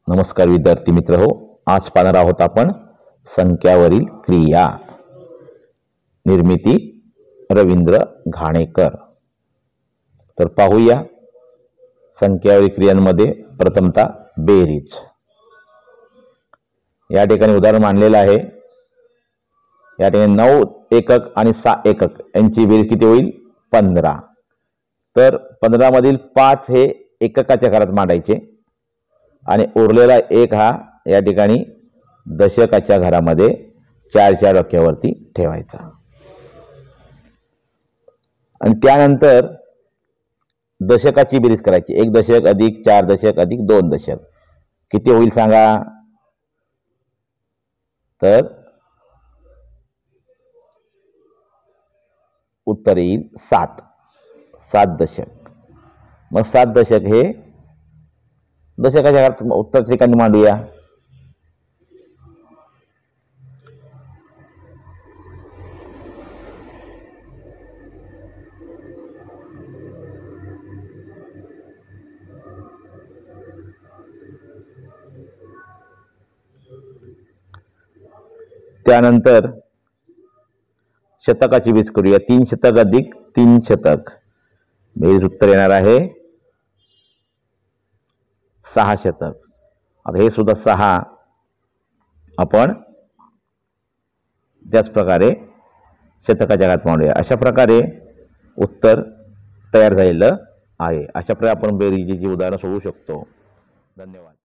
नमस्कार विद्यार्थी मित्र हो, आज पाहणार आहोत आपण संख्यावरील क्रिया. निर्मिती रवींद्र घाणेकर. तर पाहूया संख्यावरील क्रियांमध्ये प्रथमतः बेरीज. या ठिकाणी उदाहरण मानलेलं आहे. या ठिकाणी 9 एकक आणि 6 एकक यांची बेरीज किती होईल? 15. तर 15 मधील 5 हे एककाच्या घरात मांडायचे आणि उरलेला 1 हा या ठिकाणी दशकाच्या घरामध्ये 4 डोक्यावरती ठेवायचा. आणि त्यानंतर दशकाची बेरीज करायची. 1 दशक अधिक 4 दशक अधिक 2 दशक किती होईल सांगा? तर उत्तर येईल 7 दशक. मग 7 दशक हे दशकाच्या घरात उत्तर ठिकाणी मांडूया. त्यानंतर शतकाची बेरीज करूया. 3 शतक अधिक 3 शतक बेरीज उत्तर येणार आहे 6 शतक. आता हे सुद्धा 6 आपण त्याच प्रकारे शतकाच्या घरात मांडूया. अशा प्रकारे उत्तर तयार झालेलं आहे. अशा प्रकारे आपण बेरीजची उदाहरण सोडवू शकतो. धन्यवाद.